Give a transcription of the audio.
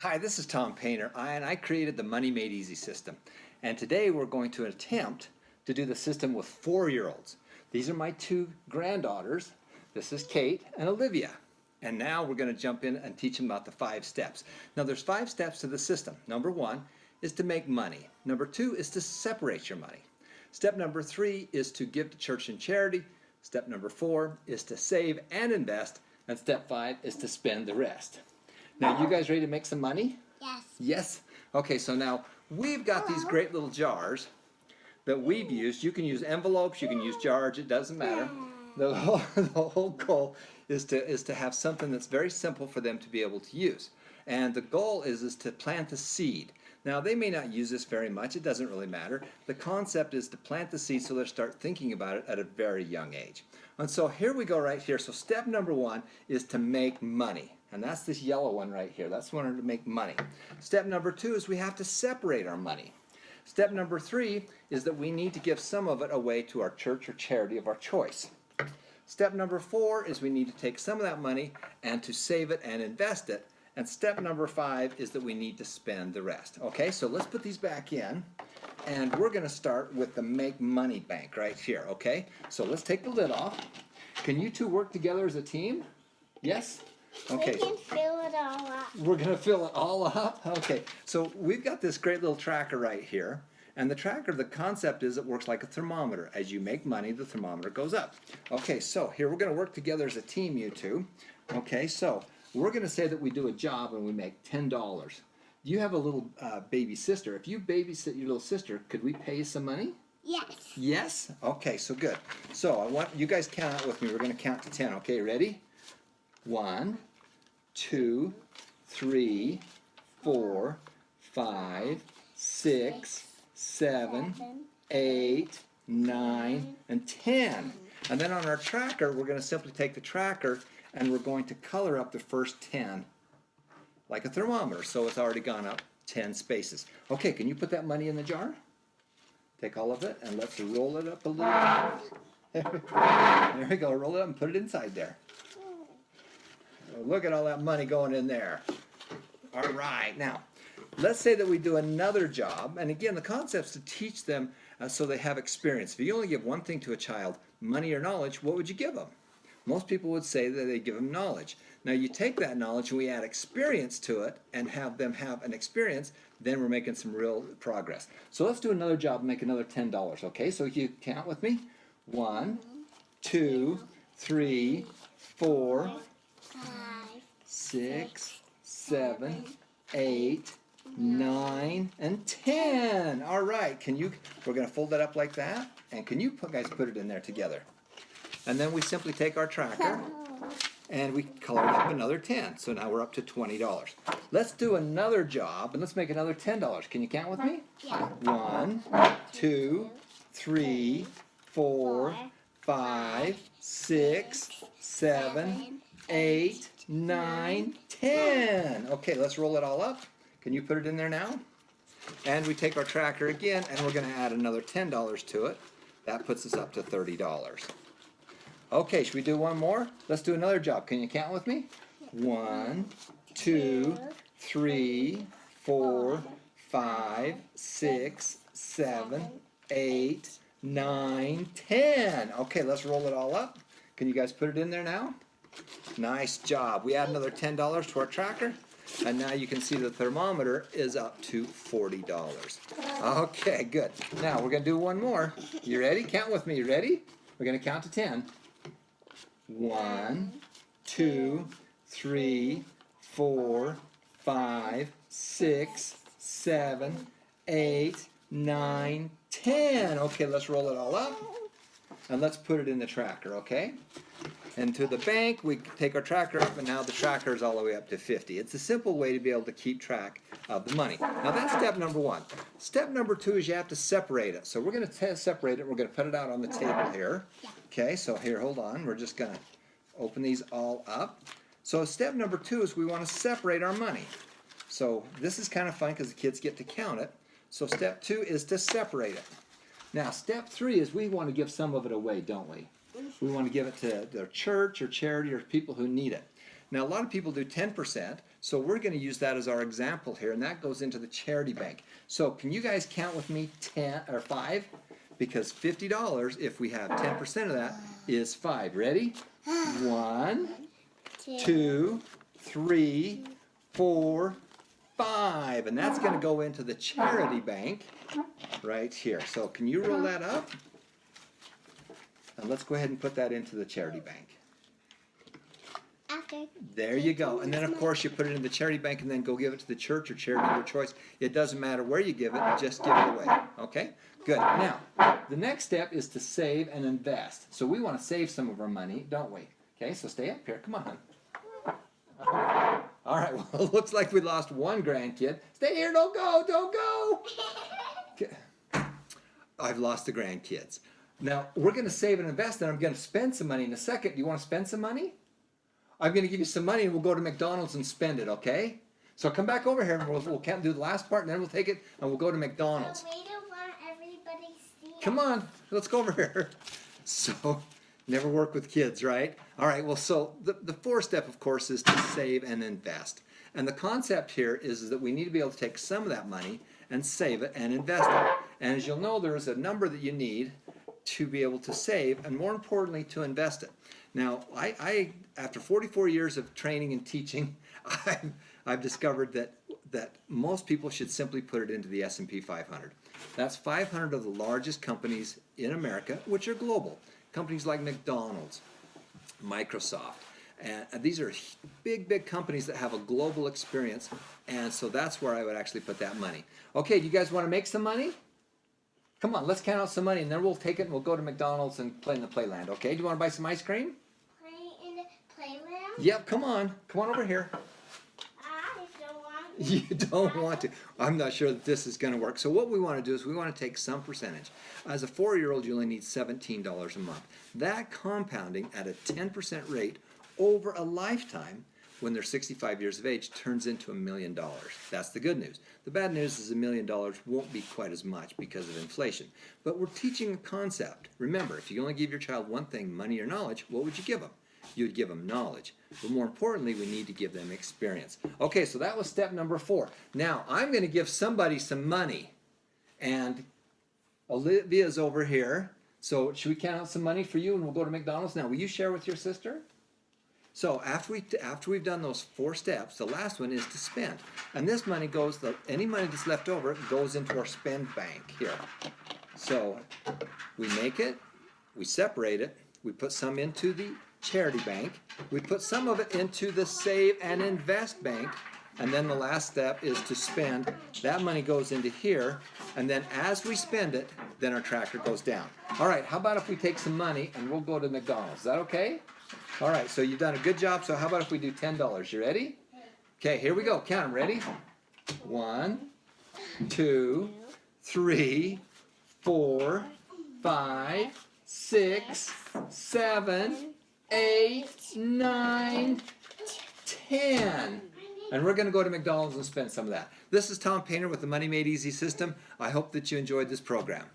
Hi, this is Tom Painter, and I created the Money Made Easy system. And today we're going to attempt to do the system with 4-year-olds. These are my two granddaughters. This is Kate and Olivia. And now we're going to jump in and teach them about the 5 steps. Now there's 5 steps to the system. Number 1 is to make money. Number 2 is to separate your money. Step number 3 is to give to church and charity. Step number 4 is to save and invest. And step 5 is to spend the rest. Now, you guys ready to make some money? Yes. Yes? Okay, so now we've got these great little jars that we've used. You can use envelopes, you can use jars, it doesn't matter. The whole goal is to have something that's very simple for them to be able to use. And the goal is to plant the seed. Now, they may not use this very much, it doesn't really matter. The concept is to plant the seed so they start thinking about it at a very young age. And so here we go right here. So step number 1 is to make money. And that's this yellow one right here. That's one to make money. Step number 2 is we have to separate our money. Step number 3 is that we need to give some of it away to our church or charity of our choice. Step number 4 is we need to take some of that money and to save it and invest it. And step number 5 is that we need to spend the rest. Okay, so let's put these back in. And we're going to start with the Make Money Bank right here, okay? So let's take the lid off. Can you two work together as a team? Yes? Okay. We can fill it all up. We're going to fill it all up? Okay. So we've got this great little tracker right here. And the tracker, the concept is it works like a thermometer. As you make money, the thermometer goes up. Okay, so here we're going to work together as a team, you two. Okay, so we're going to say that we do a job and we make $10. You have a little baby sister. If you babysit your little sister, could we pay you some money? Yes. Yes? Okay, so good. So I want you guys count out with me. We're going to count to 10. Okay, ready? 1, 2, 3, 4, 5, 6, 7, 8, 9, and 10. And then on our tracker, we're going to simply take the tracker and we're going to color up the first 10 like a thermometer. So it's already gone up 10 spaces. Okay, can you put that money in the jar? Take all of it and let's roll it up a little. There we go. Roll it up and put it inside there. Look at all that money going in there. All right, now let's say that we do another job, and again the concept is to teach them so they have experience. If you only give one thing to a child, money or knowledge, what would you give them? Most people would say that they give them knowledge. Now you take that knowledge and we add experience to it and have them have an experience, then we're making some real progress. So let's do another job and make another $10, okay? So you count with me. 1, 2, 3, 4, 6, 7, 8, 9, and 10. All right, we're going to fold that up like that, and can you guys put it in there together? And then we simply take our tracker, and we color it up another 10. So now we're up to $20. Let's do another job, and let's make another $10. Can you count with me? Yeah. 1, 2, 3, 4, 5, 6, 7, 8, 9, 10. Okay, let's roll it all up. Can you put it in there now? And we take our tracker again, and we're going to add another $10 to it. That puts us up to $30. Okay, should we do one more? Let's do another job. Can you count with me? 1, 2, 3, 4, 5, 6, 7, 8, 9, 10. Okay, let's roll it all up. Can you guys put it in there now? Nice job. We add another $10 to our tracker, and now you can see the thermometer is up to $40. Okay, good. Now we're going to do one more. You ready? Count with me. You ready? We're going to count to 10. 1, 2, 3, 4, 5, 6, 7, 8, 9, 10. Okay, let's roll it all up, and let's put it in the tracker, okay? And to the bank, we take our tracker up, and now the tracker is all the way up to 50. It's a simple way to be able to keep track of the money. Now that's step number 1. Step number 2 is you have to separate it. So we're going to separate it. We're going to put it out on the table here. Okay, so here, hold on. We're just going to open these all up. So step number 2 is we want to separate our money. So this is kind of fun because the kids get to count it. So step 2 is to separate it. Now step 3 is we want to give some of it away, don't we? We want to give it to their church or charity or people who need it. Now, a lot of people do 10%, So we're going to use that as our example here, and that goes into the charity bank. So can you guys count with me 10 or 5? Because $50, if we have 10% of that, is 5. Ready? 1, 2, 3, 4, 5. And that's going to go into the charity bank right here. So can you roll that up? And let's go ahead and put that into the charity bank. After. There you go. And then, of course, you put it in the charity bank and then go give it to the church or charity of your choice. It doesn't matter where you give it, just give it away. Okay? Good. Now, the next step is to save and invest. So we want to save some of our money, don't we? Okay, so stay up here. Come on, hon. All right, well, it looks like we lost one grandkid. Stay here. Don't go. Don't go. Okay. I've lost the grandkids. Now, we're going to save and invest, and I'm going to spend some money in a second. Do you want to spend some money? I'm going to give you some money, and we'll go to McDonald's and spend it, okay? So come back over here, and we'll do the last part, and then we'll take it, and we'll go to McDonald's. But we don't want everybody to see it. Come on, let's go over here. So, never work with kids, right? All right, well, so the fourth step, of course, is to save and invest. And the concept here is that we need to be able to take some of that money and save it and invest it. And as you'll know, there's a number that you need to be able to save, and more importantly, to invest it. Now, I after 44 years of training and teaching, I've discovered that most people should simply put it into the S&P 500. That's 500 of the largest companies in America, which are global. Companies like McDonald's, Microsoft, and these are big companies that have a global experience, and so that's where I would actually put that money. Okay, do you guys want to make some money? Come on, let's count out some money, and then we'll take it and we'll go to McDonald's and play in the playland, okay? Do you want to buy some ice cream? Play in the playland? Yep, come on. Come on over here. I don't want to. You don't want to. I'm not sure that this is going to work. So what we want to do is we want to take some percentage. As a 4-year-old, you only need $17 a month. That compounding at a 10% rate over a lifetime, when they're 65 years of age, turns into $1 million. That's the good news. The bad news is $1 million won't be quite as much because of inflation. But we're teaching a concept. Remember, if you only give your child one thing, money or knowledge, what would you give them? You would give them knowledge. But more importantly, we need to give them experience. Okay, so that was step number 4. Now, I'm going to give somebody some money. And Olivia's over here. So should we count out some money for you and we'll go to McDonald's? Now, will you share with your sister? So after we've done those 4 steps, the last one is to spend. And this money goes, any money that's left over goes into our spend bank here. So we make it, we separate it, we put some into the charity bank, we put some of it into the save and invest bank, and then the last step is to spend. That money goes into here, and then as we spend it, then our tracker goes down. All right, how about if we take some money and we'll go to McDonald's? Is that okay? All right, so you've done a good job. So how about if we do $10? You ready? Okay, here we go. Count them. Ready? 1, 2, 3, 4, 5, 6, 7, 8, 9, 10. And we're going to go to McDonald's and spend some of that. This is Tom Painter with the Money Made Easy system. I hope that you enjoyed this program.